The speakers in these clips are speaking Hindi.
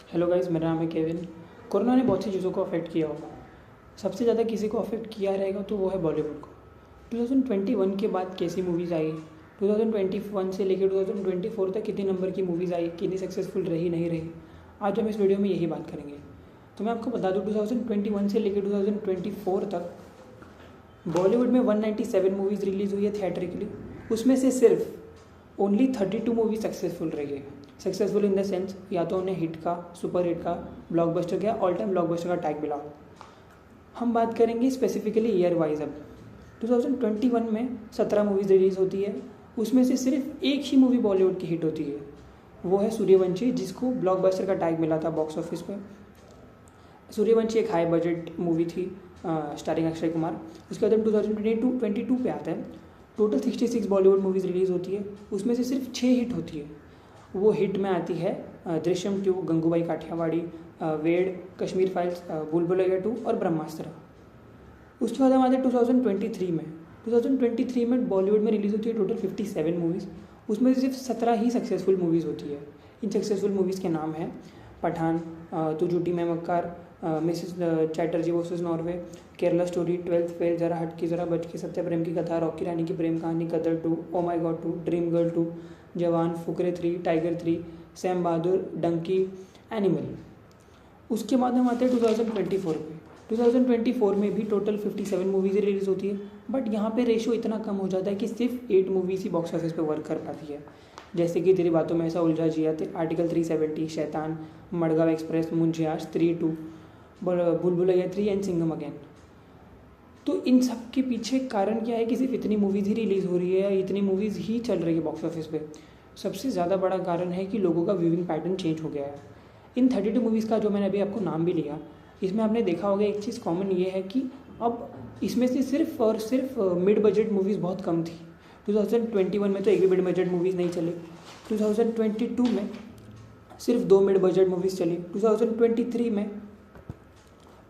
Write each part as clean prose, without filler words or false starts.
हेलो गाइस, मेरा नाम है केविन। कोरोना ने बहुत सी चीज़ों को अफेक्ट किया होगा। सबसे ज़्यादा किसी को अफेक्ट किया रहेगा तो वो है बॉलीवुड को। 2021 के बाद कैसी मूवीज़ आई, 2021 से लेकर 2024 तक कितनी नंबर की मूवीज़ आई, कितनी सक्सेसफुल रही नहीं रही, आज हम इस वीडियो में यही बात करेंगे। तो मैं आपको बता दूँ 2021 से लेकर 2024 तक बॉलीवुड में 197 मूवीज़ रिलीज़ हुई है थिएटरिकली। उसमें से सिर्फ ओनली 32 मूवी सक्सेसफुल रही है। सक्सेसफुल इन द सेंस या तो उन्हें हिट का, सुपर हिट का, ब्लॉकबस्टर का, ऑल टाइम ब्लॉकबस्टर का टैग मिला। हम बात करेंगे स्पेसिफिकली ईयर वाइज। अब 2021 में 17 मूवीज़ रिलीज़ होती है। उसमें से सिर्फ एक ही मूवी बॉलीवुड की हिट होती है, वो है सूर्यवंशी, जिसको ब्लॉकबस्टर का टैग मिला था बॉक्स ऑफिस पे। सूर्यवंशी एक हाई बजट मूवी थी स्टारिंग अक्षय कुमार। उसके बाद हम 2022 पे आता है। टोटल 66 बॉलीवुड मूवीज़ रिलीज़ होती है, उसमें से सिर्फ 6 हिट होती है। वो हिट में आती है दृश्यम 2, गंगूबाई काठियावाड़ी, वेड, कश्मीर फाइल्स, बुलबुलैया 2 और ब्रह्मास्त्र। उसके बाद हम आते हैं 2023 में। 2023 में बॉलीवुड में रिलीज़ होती है टोटल 57 मूवीज़। उसमें से सिर्फ 17 ही सक्सेसफुल मूवीज़ होती है। इन सक्सेसफुल मूवीज़ के नाम हैं पठान, तू झूठी मैं मक्कार, Mrs Chatterjee versus Norway, Kerala story, 12th fail, जरा हटके जरा बचके, सत्या प्रेम की कथा, रॉकी रानी की प्रेम कहानी, गदर 2, ओ माई गॉड 2, ड्रीम गर्ल 2, जवान, फुकरे 3, टाइगर 3, सैम बहादुर, डंकी, एनिमल। उसके बाद हम आते हैं 2024 पे। 2024 में भी टोटल 57 मूवीज़ रिलीज़ होती है, बट यहाँ पे रेशो इतना कम हो जाता है कि सिर्फ 8 मूवीज़ ही बॉक्स ऑफिस पे वर्क कर पाती है। जैसे कि तेरी बातों में ऐसा उलझा जिया, आर्टिकल 370, शैतान, मडगांव एक्सप्रेस, मुझे आज, 3-2, बुलबुलैया 3 एंड सिंघम अगेन। तो इन सब के पीछे कारण क्या है कि सिर्फ इतनी मूवीज़ ही रिलीज़ हो रही है या इतनी मूवीज़ ही चल रही है बॉक्स ऑफिस पे। सबसे ज़्यादा बड़ा कारण है कि लोगों का व्यूइंग पैटर्न चेंज हो गया है। इन 32 मूवीज़ का जो मैंने अभी आपको नाम भी लिया, इसमें आपने देखा होगा एक चीज़ कॉमन ये है कि अब इसमें से सिर्फ और सिर्फ मिड बजट मूवीज़ बहुत कम थी। 2021 में तो एक भी मिड बजट मूवीज़ नहीं चली। 2022 में सिर्फ 2 मिड बजट मूवीज़ चली। 2023 में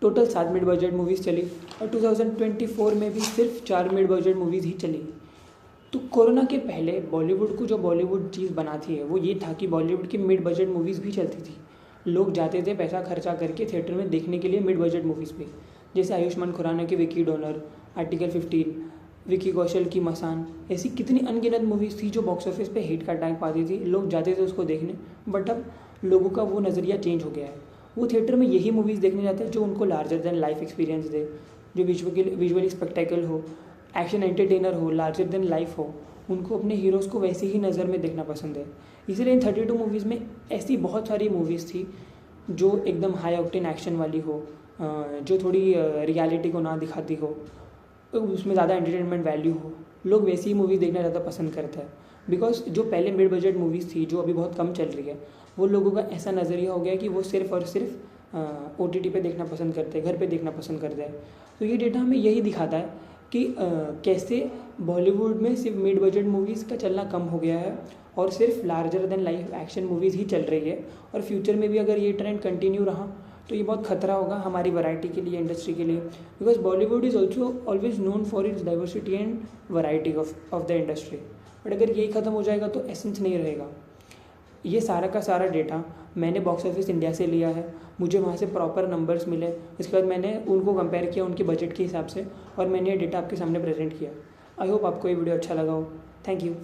टोटल 7 मिड बजट मूवीज़ चली और 2024 में भी सिर्फ 4 मिड बजट मूवीज़ ही चली। तो कोरोना के पहले बॉलीवुड को जो बॉलीवुड चीज़ बनाती है वो ये था कि बॉलीवुड की मिड बजट मूवीज़ भी चलती थी। लोग जाते थे पैसा खर्चा करके थिएटर में देखने के लिए मिड बजट मूवीज़ पे, जैसे आयुष्मान खुराना की विकी डोनर, आर्टिकल 15, विकी कौशल की मसान। ऐसी कितनी अनगिनत मूवीज़ थी जो बॉक्स ऑफिस पे हिट का टैग पाती थी। लोग जाते थे उसको देखने, बट अब लोगों का वो नज़रिया चेंज हो गया है। वो थिएटर में यही मूवीज़ देखने जाते हैं जो उनको लार्जर देन लाइफ एक्सपीरियंस दे, जो विजुअली स्पेक्टेकल हो, एक्शन एंटरटेनर हो, लार्जर देन लाइफ हो। उनको अपने हीरोज़ को वैसे ही नज़र में देखना पसंद है। इसीलिए इन 32 मूवीज़ में ऐसी बहुत सारी मूवीज़ थी जो एकदम हाई ऑक्टेन एक्शन वाली हो, जो थोड़ी रियलिटी को ना दिखाती हो, उसमें ज़्यादा एंटरटेनमेंट वैल्यू हो। लोग वैसी ही मूवीज़ देखना ज़्यादा पसंद करते हैं। बिकॉज जो पहले मिड बजट मूवीज़ थी जो अभी बहुत कम चल रही है, वो लोगों का ऐसा नज़रिया हो गया कि वो सिर्फ और सिर्फ OTT पे देखना पसंद करते हैं, घर पे देखना पसंद करते हैं। तो ये डेटा हमें यही दिखाता है कि कैसे बॉलीवुड में सिर्फ मिड बजट मूवीज़ का चलना कम हो गया है और सिर्फ larger than life action movies ही चल रही है। और फ्यूचर में भी अगर ये ट्रेंड कंटिन्यू रहा तो ये बहुत खतरा होगा हमारी वैरायटी के लिए, इंडस्ट्री के लिए। Because Bollywood is also always known for its diversity and variety of the industry. But अगर यही ख़त्म हो जाएगा तो एसेंस नहीं रहेगा। ये सारा का सारा डेटा मैंने बॉक्स ऑफिस इंडिया से लिया है। मुझे वहाँ से प्रॉपर नंबर्स मिले, इसके बाद मैंने उनको कंपेयर किया उनके बजट के हिसाब से और मैंने ये डेटा आपके सामने प्रेजेंट किया। आई होप आपको ये वीडियो अच्छा लगा हो। Thank you.